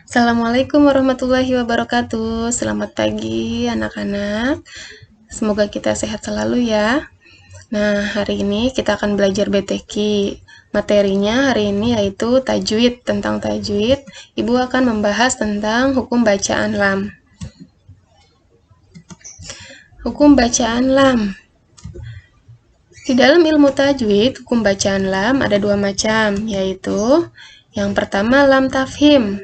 Assalamualaikum warahmatullahi wabarakatuh. Selamat pagi anak-anak. Semoga kita sehat selalu ya. Nah, hari ini kita akan belajar BTQ. Materinya hari ini yaitu tajwid. Tentang tajwid, Ibu akan membahas tentang hukum bacaan lam. Hukum bacaan lam. Di dalam ilmu tajwid, hukum bacaan lam ada dua macam, yaitu yang pertama lam tafhim,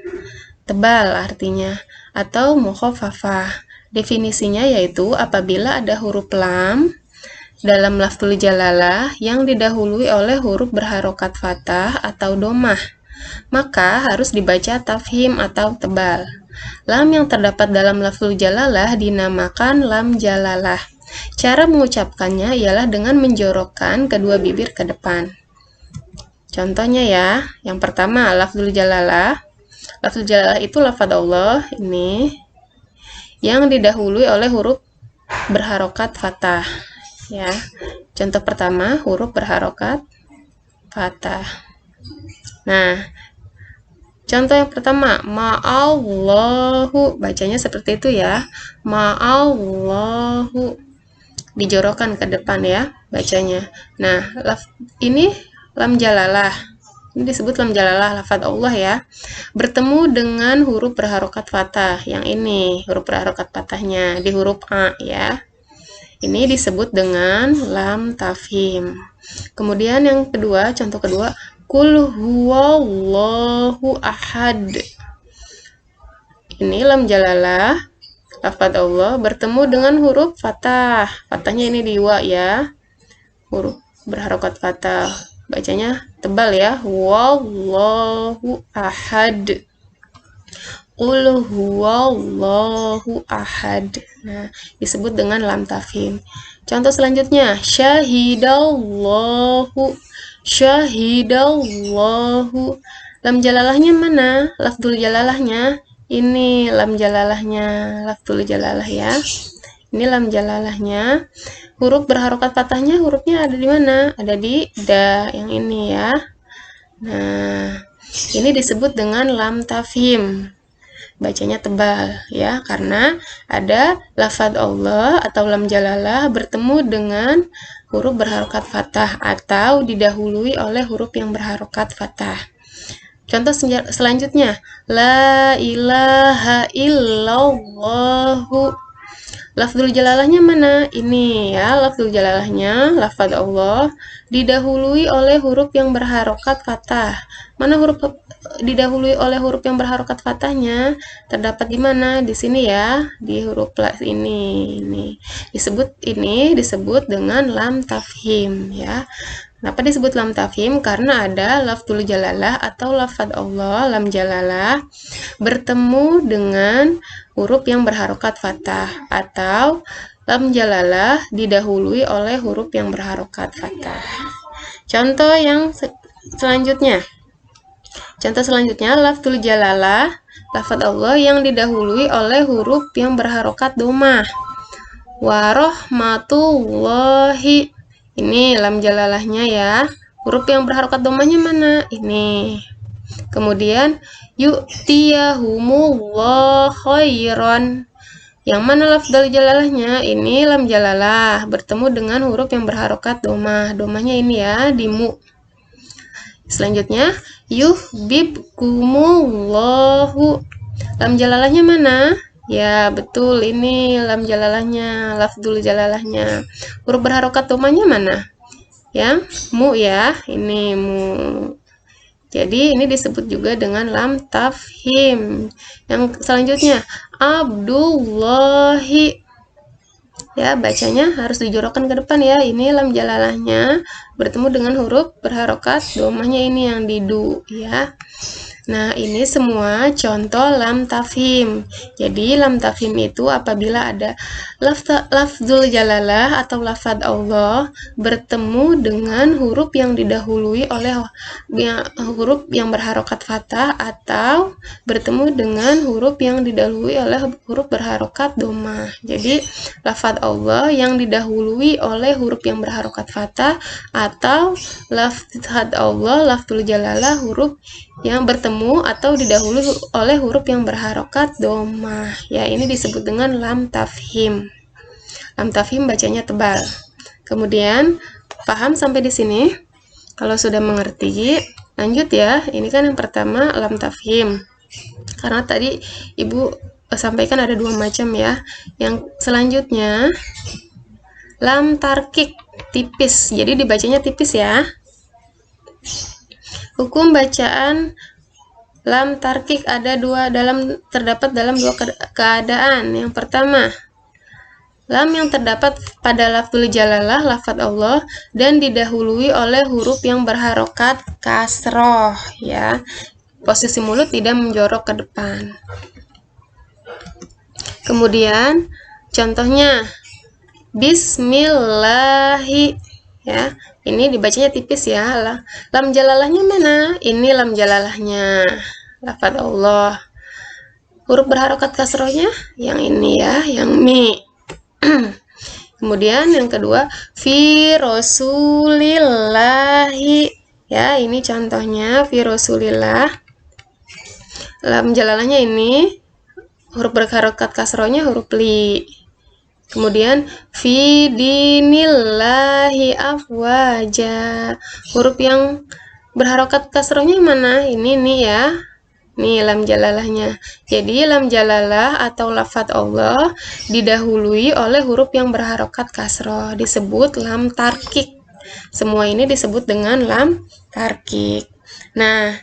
tebal artinya, atau mukhafafah. Definisinya yaitu apabila ada huruf lam dalam lafzul jalalah yang didahului oleh huruf berharokat fathah atau domah, maka harus dibaca tafhim atau tebal. Lam yang terdapat dalam lafzul jalalah dinamakan lam jalalah. Cara mengucapkannya ialah dengan menjorokkan kedua bibir ke depan. Contohnya ya, yang pertama lafzul jalalah. Lafzul jalalah itu lafaz Allah ini yang didahului oleh huruf berharokat fathah. Ya, contoh pertama huruf berharokat fathah. Nah, contoh yang pertama ma'allahu, bacanya seperti itu ya, ma'allahu, dijorokkan ke depan ya bacanya. Nah, ini lam jalalah. Ini disebut lam jalalah, lafaz Allah ya. Bertemu dengan huruf berharokat fathah. Yang ini, huruf berharokat fathahnya di huruf A ya. Ini disebut dengan lam tafhim. Kemudian yang kedua, contoh kedua, Qul huwallahu ahad. Ini lam jalalah, lafaz Allah bertemu dengan huruf fathah. Fathahnya ini di wa ya. Huruf berharokat fathah. Bacanya tebal ya. Wallahu ahad. Qul huwallahu ahad. Nah, disebut dengan lam tafhim. Contoh selanjutnya, syahidallahu. Syahidallahu. Lam jalalahnya mana? Lafzul jalalahnya. Ini lam jalalahnya, lafzul jalalah ya. Ini lam jalalahnya. Huruf berharokat fathahnya, hurufnya ada di mana? Ada di da, yang ini ya. Nah, ini disebut dengan lam tafhim. Bacanya tebal ya, karena ada lafaz Allah atau lam jalalah bertemu dengan huruf berharokat fathah atau didahului oleh huruf yang berharokat fathah. Contoh selanjutnya, la ilaha illallahu. Lafzul jalalahnya mana? Ini ya, lafzul jalalahnya, lafaz Allah didahului oleh huruf yang berharokat fathah. Mana huruf didahului oleh huruf yang berharokat fathahnya? Terdapat di mana? Di sini ya, di huruf plus ini. Ini disebut dengan lam tafhim ya. Kenapa disebut lam tafhim? Karena ada lafzul jalalah atau lafaz Allah, lam jalalah, bertemu dengan huruf yang berharokat fathah atau lam jalalah didahului oleh huruf yang berharokat fathah. Contoh yang selanjutnya. Contoh selanjutnya, lafzul jalalah, lafaz Allah yang didahului oleh huruf yang berharokat domah. Warahmatullahi. Ini lam jalalahnya ya. Huruf yang berharokat domahnya mana? Ini. Kemudian yu'tiyahumullah khairan. Yang mana lafzul jalalahnya? Ini lam jalalah bertemu dengan huruf yang berharokat domah. Domahnya ini ya, di mu. Selanjutnya yuhibbukumullahu. Lam jalalahnya mana? Ya, betul, ini lam jalalahnya, lafzul jalalahnya. Huruf berharokat domahnya mana? Yang mu ya, ini mu. Jadi ini disebut juga dengan lam tafhim. Yang selanjutnya, Abdullahi. Ya, bacanya harus dijorokkan ke depan ya. Ini lam jalalahnya bertemu dengan huruf berharokat domahnya ini yang di du ya. Nah, ini semua contoh lam tafhim. Jadi, lam tafhim itu apabila ada lafzul jalalah atau lafaz Allah bertemu dengan huruf yang didahului oleh huruf yang berharokat fathah atau bertemu dengan huruf yang didahului oleh huruf berharokat domah. Jadi, lafaz Allah yang didahului oleh huruf yang berharokat fathah atau lafaz Allah, lafzul jalalah, huruf yang bertemu bertemu atau didahului oleh huruf yang berharokat dhammah. Ya, ini disebut dengan lam tafhim. Lam tafhim bacanya tebal. Kemudian, paham sampai di sini? Kalau sudah mengerti, lanjut ya. Ini kan yang pertama lam tafhim. Karena tadi Ibu sampaikan ada dua macam ya. Yang selanjutnya lam tarkik, tipis. Jadi dibacanya tipis ya. Hukum bacaan lam tarkik ada terdapat dalam dua keadaan. Yang pertama, lam yang terdapat pada lafzul jalalah, lafaz Allah, dan didahului oleh huruf yang berharokat kasroh ya. Posisi mulut tidak menjorok ke depan. Kemudian contohnya bismillahi ya. Ini dibacanya tipis ya. Lam jalalahnya mana? Ini lam jalalahnya. Lafaz Allah. Huruf berharokat kasrohnya yang ini ya, yang mi. Kemudian yang kedua fi rasulillahi ya, ini contohnya fi rasulillah. Lam jalalahnya ini, huruf berharokat kasrohnya huruf li. Kemudian fi dinillahi afwaja. Huruf yang berharokat kasrohnya mana? Ini nih ya. Nih lam jalalahnya. Jadi lam jalalah atau lafaz Allah didahului oleh huruf yang berharokat kasroh, disebut lam tarkik. Semua ini disebut dengan lam tarkik. Nah,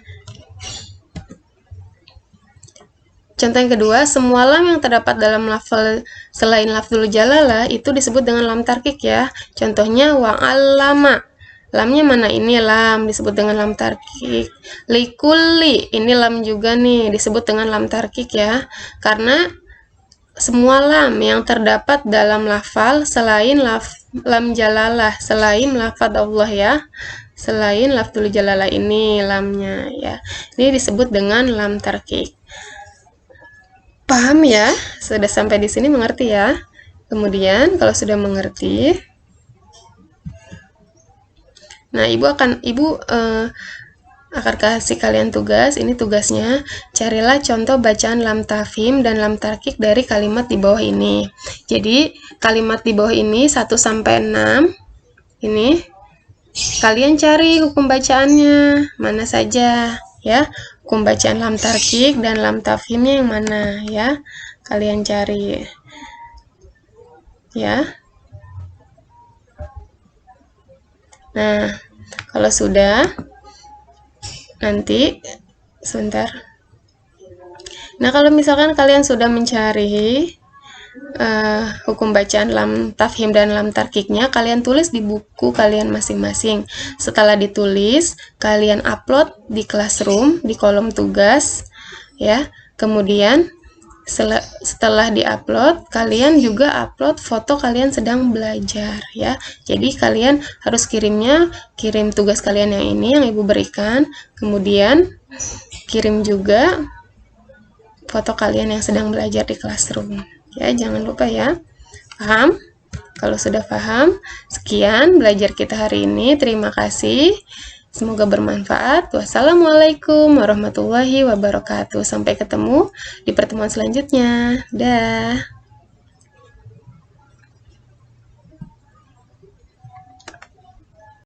contoh yang kedua, semua lam yang terdapat dalam lafal selain lafzul jalalah itu disebut dengan lam tarkik ya. Contohnya wa'allama. Lamnya mana? Ini lam, disebut dengan lam tarkik. Likulli, ini lam juga nih, disebut dengan lam tarkik ya. Karena semua lam yang terdapat dalam lafal selain lam jalalah, selain lafaz Allah ya. Selain lafzul jalalah ini lamnya ya. Ini disebut dengan lam tarkik. Paham ya? Sudah sampai di sini mengerti ya? Kemudian kalau sudah mengerti, nah Ibu akan kasih kalian tugas. Ini tugasnya, carilah contoh bacaan lam tafhim dan lam tarkik dari kalimat di bawah ini. Jadi kalimat di bawah ini 1 sampai 6 ini kalian cari hukum bacaannya mana saja ya. Hukum bacaan lam tarkik dan lam tafhimnya yang mana ya, kalian cari ya. Nah, kalau sudah, nanti sebentar. Nah, kalau misalkan kalian sudah mencari hukum bacaan lam tafhim dan lam tarkiknya, kalian tulis di buku kalian masing-masing. Setelah ditulis, kalian upload di Classroom di kolom tugas ya. Kemudian setelah diupload, kalian juga upload foto kalian sedang belajar ya. Jadi kalian harus kirim tugas kalian yang ini yang Ibu berikan, kemudian kirim juga foto kalian yang sedang belajar di Classroom. Ya, jangan lupa ya. Paham? Kalau sudah paham, sekian belajar kita hari ini. Terima kasih. Semoga bermanfaat. Wassalamualaikum warahmatullahi wabarakatuh. Sampai ketemu di pertemuan selanjutnya. Dah.